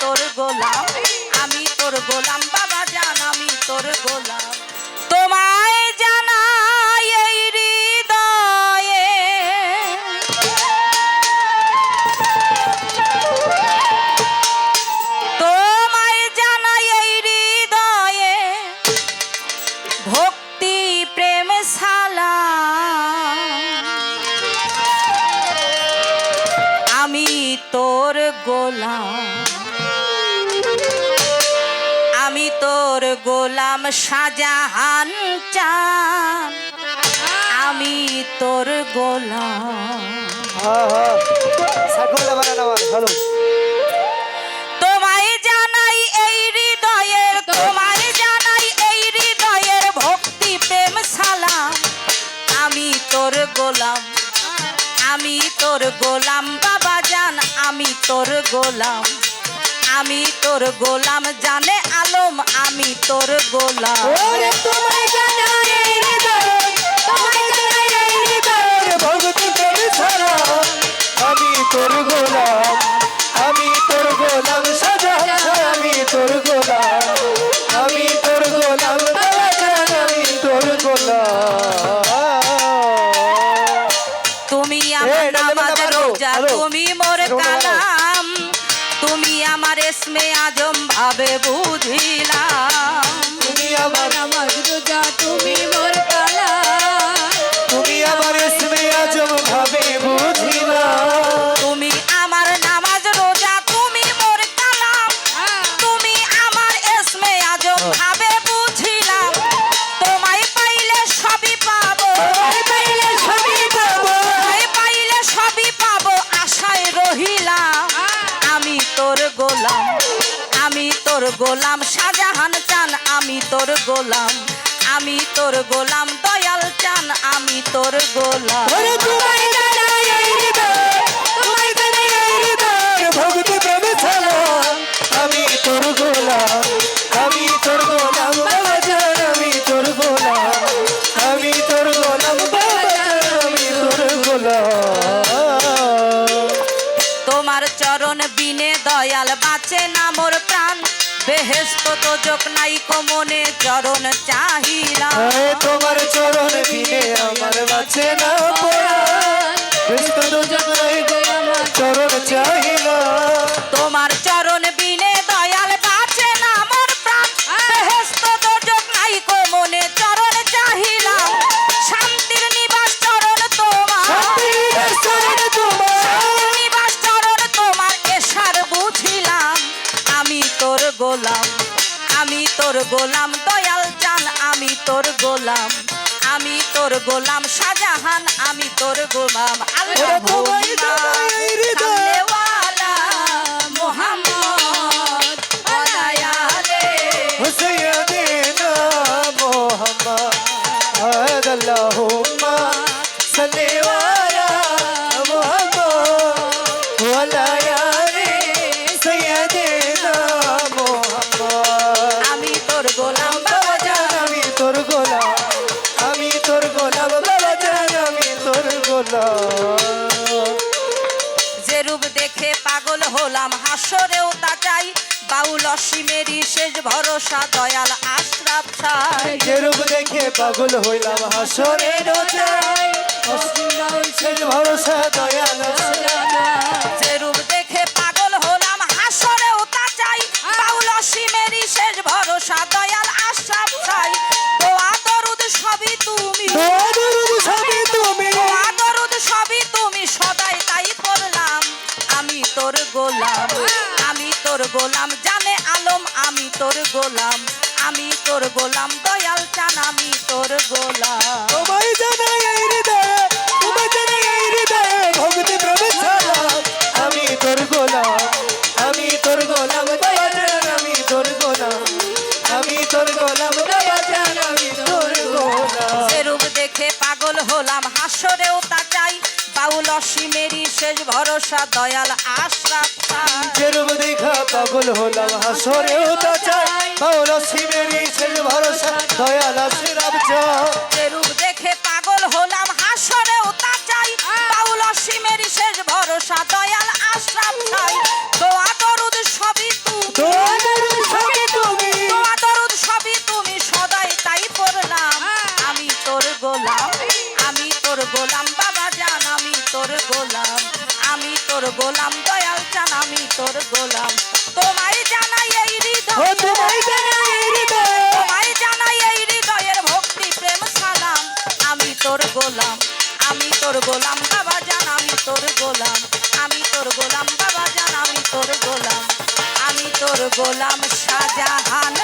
তোর গোলাম, আমি তোর গোলাম বাবা জান, আমি তোর গোলাম। তোমায় জানাই এই হৃদয়ে, তোমায় জানাই এই হৃদয়ে ভক্তি প্রেম সালাম। আমি তোর গোলাম, আমি তোর গোলাম শাহজাহান চান, আমি তোর গোলাম। তোমায় জানাই এই হৃদয়ের, তোমায় জানাই এই হৃদয়ের ভক্তি প্রেম সালাম। আমি তোর গোলাম, আমি তোর গোলাম বাবা জান, আমি তোর গোলাম, আমি তোর গোলাম জানে আলম, আমি তোর গোলাম। তোমায় জানাই এই হৃদয়ে, তোমায় জানাই এই হৃদয়ে ভক্তি প্রেম সালাম। আমি তোর গোলাম, আমি তোর গোলাম শাহজাহান, আমি তোর গোলাম, আমি তোর গোলাম বাবা জান, আমি তোর গোলাম। তুমি আমার নামাজ রোজা, তুমি মোর কালাম, তুমি আমার ইসমে আজম ভাবে বুঝিলাম। তুমি আমার নামাজ রোজা, তুমি মোর কালাম, তুমি আমার ইসমে আজম ভাবে বুঝিলাম। তুমি আমার নামাজ রোজা, তুমি মোর কালাম, তুমি আমার ইসমে আজম ভাবে বুঝিলাম। তোমায় পাইলে সবই পাবো, তোমায় পাইলে সবই পাবো, তোমায় পাইলে সবই পাবো আশায় রহিলাম। আমি তোর গোলাম, আমি তোর গোলাম শাহজাহান চান, আমি তোর গোলাম, আমি তোর গোলাম দয়াল চান, আমি তোর গোলাম। তোমায় জানাই এই হৃদয়ে, তোমায় জানাই এই হৃদয়ে ভক্তি প্রেম সালাম। আমি তোর গোলাম, আমি তোর গোলাম বাবা জান, আমি তোর গোলাম, আমি তোর গোলাম বাবা জান, আমি তোর গোলাম। তোমার চরণ বিনে দয়াল বাঁচে না মোর প্রাণ, বেহেশত দোজক নাই কো মনে চরণ চাহিলাম। তোমার চরণ বিনে আমার বাঁচে না পরাণ, বেহেশত দোজক নাই গো আমার চরণ চাহিলা। তোমার চরণ বিনে দয়াল বাঁচে না মোর প্রাণ, বেহেশত দোজক নাই কো মনে চরণ চাহিলাম। শান্তির নিবাস চরণ তোমার, শান্তির চরণ তোমার, শান্তির নিবাস চরণ তোমার এশার বুঝিলাম। আমি তোর গোলাম, আমি তোর গোলাম দয়াল চান, আমি তোর গোলাম, আমি তোর গোলাম শাহজাহান, আমি তোর গোলাম। তোমায় জানাই এই হৃদয়ে, সাল্লেওয়ালা মুহাম্মদ ওয়ালা আলে। سيدنا محمد اللهم صل على محمد وعلى آل سيدنا محمد। আমি তোর গোলাম বাবা জান আমি তোর গোলাম, আমি তোর গোলাম বাবা জান, আমি তোর গোলাম। যে রূপ দেখে পাগল হলাম হাসরেও তা চাই, বাউল অসীমেরই শেষ ভরসা দয়াল আশরাফ সাই। যে রূপ দেখে পাগল হইলাম হাসরে রোজাই, শেষ ভরসা দয়াল যে রূপ দেখে পাগল হলাম হাসরেও তা চাই, বাউল অসীমেরই শেষ ভরসা দয়াল আশরাফ সাই। দোয়া দরুদ সবই তুমি, সবই তুমি, দোয়া দরুদ সবই তুমি, সদাই তাই পড়লাম। আমি তোর গোলাম, আমি তোর গোলাম জানে আলম, আমি তোর গোলাম, আমি তোর গোলাম দয়াল চান, আমি তোর গোলাম। তোমায় জানাই এই হৃদয়ে, তোমায় জানাই এই হৃদয়ে ভক্তি প্রেম সালাম। আমি তোর গোলাম, আমি তোর গোলাম বাবা জান, আমি তোর গোলাম, আমি তোর গোলাম বাবা জান, আমি তোর গোলাম। যে রূপ দেখে পাগল হলাম হাসরেও তা চাই, বাউল অসীমেরই শেষ ভরসা দয়াল আশরাফ সাই। যে রূপ দেখা পাগল হলাম হাসরেও তা চাই, বাউল অসীমেরই শেষ ভরসা দয়াল আশরাফ সাই। যে রূপ দেখে পাগল হলাম হাসরেও তা চাই, বাউল অসীমেরই শেষ ভরসা দয়াল আশরাফ সাই। দোয়া দরুদ সবই তুমি, তোর গোলাম দয়াল চান আমি তোর গোলাম তোমায় জানাই এই ও হৃদয় তোমায় জানাই এই হৃদয়ে তোমায় জানাই এই হৃদয়ের ভক্তি প্রেম সালাম আমি তোর গোলাম বাবা জান আমি তোর গোলাম বাবা জান আমি তোর গোলাম শাহজাহান